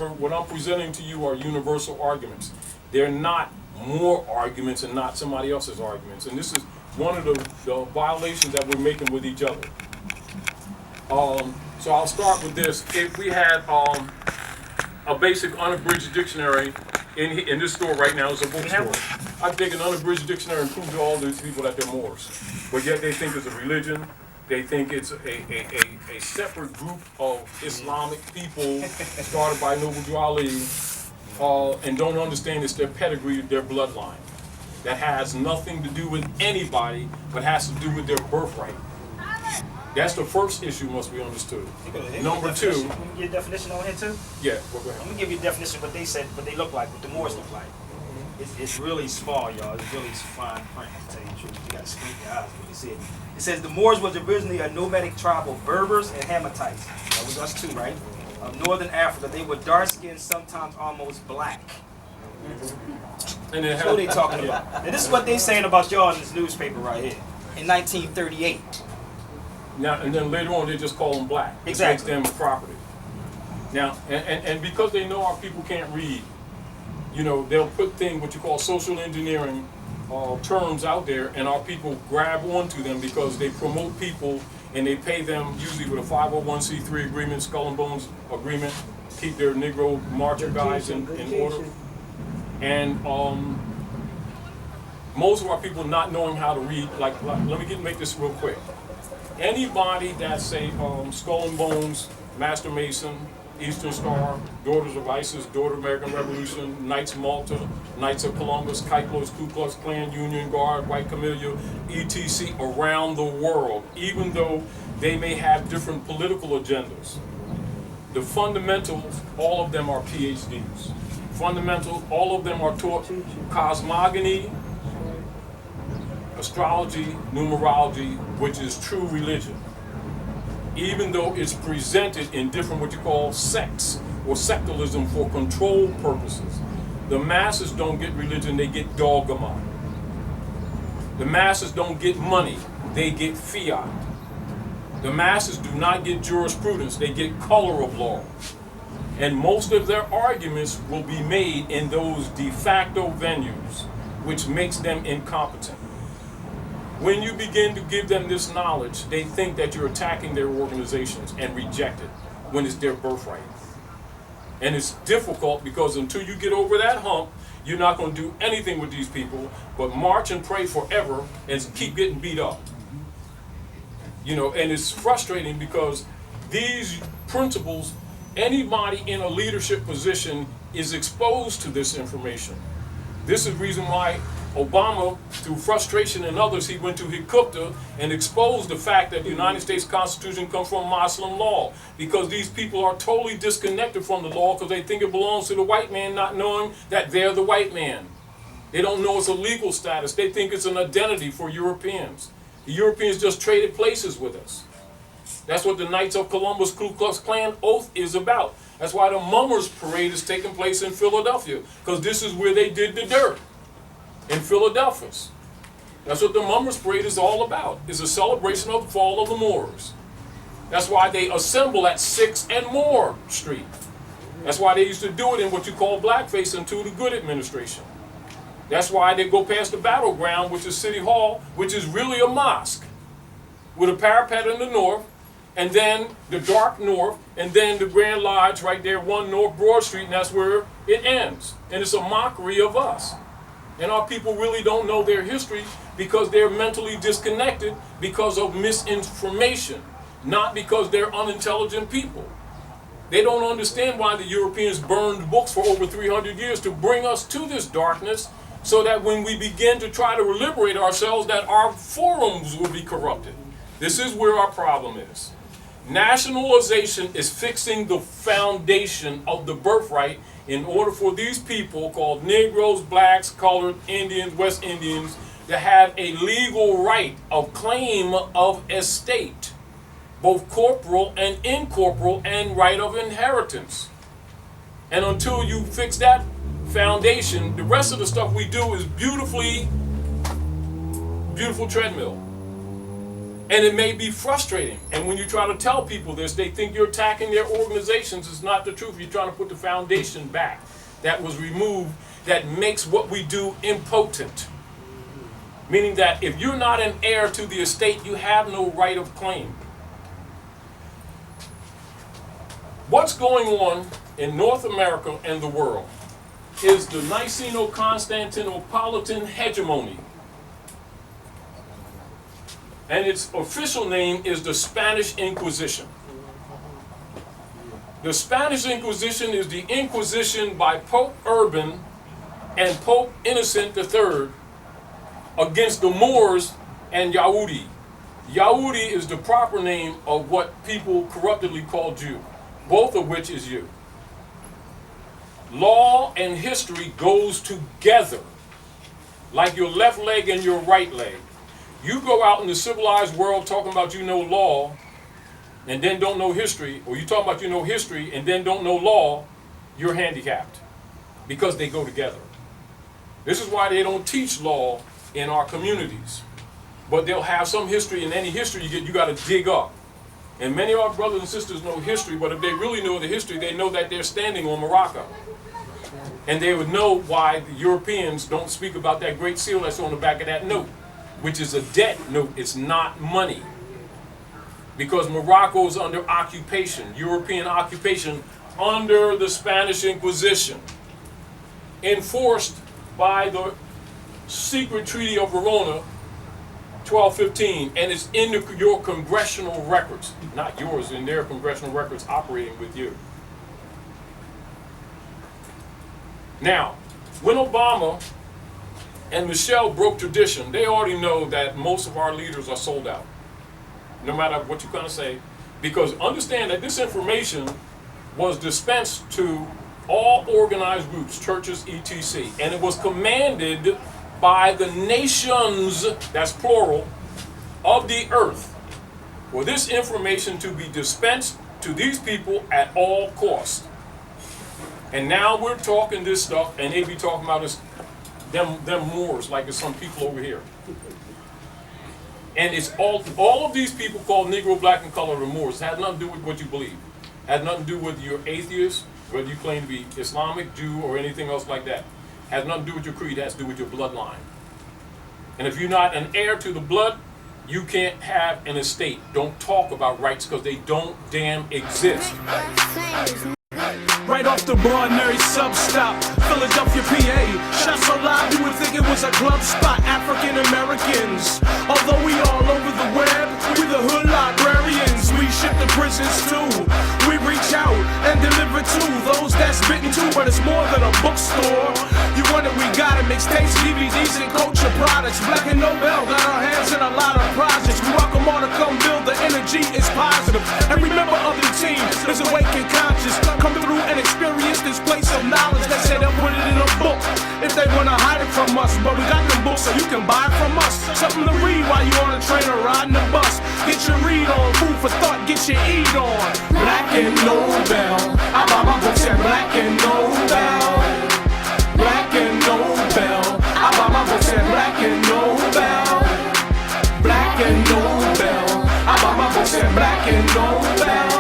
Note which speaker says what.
Speaker 1: remember, what I'm presenting to you are universal arguments. They're not more arguments and not somebody else's arguments. And this is one of the violations that we're making with each other. So I'll start with this. If we had a basic unabridged dictionary in this store right now, it's a bookstore. I'd take an unabridged dictionary and prove to all these people that they're Moors. But yet they think it's a religion. They think it's a separate group of Islamic people started by Noble Ali, and don't understand it's their pedigree, their bloodline. That has nothing to do with anybody, but has to do with their birthright. That's the first issue must be understood. Number two.
Speaker 2: Can we get a definition on here too?
Speaker 1: Yeah, well, go ahead.
Speaker 2: I'm gonna give you a definition of what they said, what they look like, what the Moors look like. It's really small, y'all. It's really fine print, to tell you the truth. You gotta squint your eyes when you see it. It says the Moors was originally a nomadic tribe of Berbers and Hamitites. That was us too, right? Of northern Africa. They were dark-skinned, sometimes almost black.
Speaker 1: And
Speaker 2: That's what they talking about. And this is what they saying about y'all in this newspaper right here. In 1938.
Speaker 1: Now, and then later on, they just call them black.
Speaker 2: Exactly.
Speaker 1: It makes them property. Now, and because they know our people can't read, you know, they'll put what you call social engineering terms out there, and our people grab onto them because they promote people and they pay them usually with a 501c3 agreement, skull and bones agreement, keep their Negro marcher guys in order. And most of our people not knowing how to read, like let me make this real quick. Anybody that say Skull and Bones, Master Mason, Eastern Star, Daughters of ISIS, Daughter of American Revolution, Knights of Malta, Knights of Columbus, Kyklos, Ku Klux Klan, Union Guard, White Camellia, etc. around the world, even though they may have different political agendas. The fundamentals, all of them are PhDs. Fundamentals, all of them are taught cosmogony, astrology, numerology, which is true religion. Even though it's presented in different what you call sects or sectalism for control purposes. The masses don't get religion, they get dogma. The masses don't get money, they get fiat. The masses do not get jurisprudence, they get color of law. And most of their arguments will be made in those de facto venues, which makes them incompetent. When you begin to give them this knowledge, they think that you're attacking their organizations and reject it when it's their birthright. And it's difficult because until you get over that hump, you're not going to do anything with these people but march and pray forever and keep getting beat up. You know, and it's frustrating because these principles, anybody in a leadership position is exposed to this information. This is the reason why Obama, through frustration and others, he went to Hikupta and exposed the fact that the United States Constitution comes from Muslim law, because these people are totally disconnected from the law because they think it belongs to the white man, not knowing that they're the white man. They don't know it's a legal status. They think it's an identity for Europeans. The Europeans just traded places with us. That's what the Knights of Columbus Ku Klux Klan oath is about. That's why the Mummers Parade is taking place in Philadelphia, because this is where they did the dirt. In Philadelphia. That's what the Mummers Parade is all about. It's a celebration of the fall of the Moors. That's why they assemble at 6th and Moore Street. That's why they used to do it in what you call blackface until the good administration. That's why they go past the battleground, which is City Hall, which is really a mosque, with a parapet in the north, and then the dark north, and then the Grand Lodge right there, 1 North Broad Street, and that's where it ends. And it's a mockery of us. And our people really don't know their history because they're mentally disconnected because of misinformation, not because they're unintelligent people. They don't understand why the Europeans burned books for over 300 years to bring us to this darkness, so that when we begin to try to liberate ourselves, that our forums will be corrupted. This is where our problem is. Nationalization is fixing the foundation of the birthright in order for these people called Negroes, blacks, colored, Indians, West Indians to have a legal right of claim of estate, both corporal and incorporeal, and right of inheritance. And until you fix that foundation, the rest of the stuff we do is beautiful treadmill. And it may be frustrating. And when you try to tell people this, they think you're attacking their organizations. It's not the truth. You're trying to put the foundation back that was removed that makes what we do impotent. Meaning that if you're not an heir to the estate, you have no right of claim. What's going on in North America and the world is the Niceno-Constantinopolitan hegemony. And its official name is the Spanish Inquisition. The Spanish Inquisition is the Inquisition by Pope Urban and Pope Innocent III against the Moors and Yahudi. Yahudi is the proper name of what people corruptedly call Jew, both of which is you. Law and history goes together like your left leg and your right leg. You go out in the civilized world talking about you know law and then don't know history, or you talk about you know history and then don't know law, you're handicapped because they go together. This is why they don't teach law in our communities. But they'll have some history, and any history you get, you got to dig up. And many of our brothers and sisters know history, but if they really know the history, they know that they're standing on Morocco. And they would know why the Europeans don't speak about that great seal that's on the back of that note, which is a debt note. It's not money. Because Morocco is under occupation, European occupation, under the Spanish Inquisition, enforced by the secret Treaty of Verona, 1215, and it's in your congressional records, not yours, in their congressional records operating with you. Now, when Obama and Michelle broke tradition, they already know that most of our leaders are sold out, no matter what you kind of say, because understand that this information was dispensed to all organized groups, churches, etc., and it was commanded by the nations, that's plural, of the earth, for this information to be dispensed to these people at all costs. And now we're talking this stuff, and they be talking about this, them Moors, like there's some people over here. And it's all of these people called Negro, Black, and Colored Moors. It has nothing to do with what you believe. It has nothing to do with your atheist, whether you claim to be Islamic, Jew, or anything else like that. It has nothing to do with your creed. It has to do with your bloodline. And if you're not an heir to the blood, you can't have an estate. Don't talk about rights because they don't damn exist.
Speaker 3: Right off the Barnary sub-stop, Philadelphia, PA. Shot so loud you would think it was a club spot. African Americans, although we all over the web, we the hood librarians. We ship to prisons too. We reach out and deliver to those that's bitten too. But it's more than a bookstore. You want it, we got it. Mixtapes, DVDs, and culture products. Black and Nobel got our hands in a lot of projects. We welcome all to come build. The energy is positive. And remember, other teams is awake and conscious. Come through and experience this place of knowledge. They say they'll put it in a book if they wanna hide it from us. But we got them books so you can buy it from us. Something to read while you on a train or riding a bus. Get your read on, food for thought, get your eat on. Black and Nobel, I buy my books at Black and Nobel. Black and Nobel, I buy my books at Black and Nobel. Black and Nobel, I buy my books at Black and Nobel.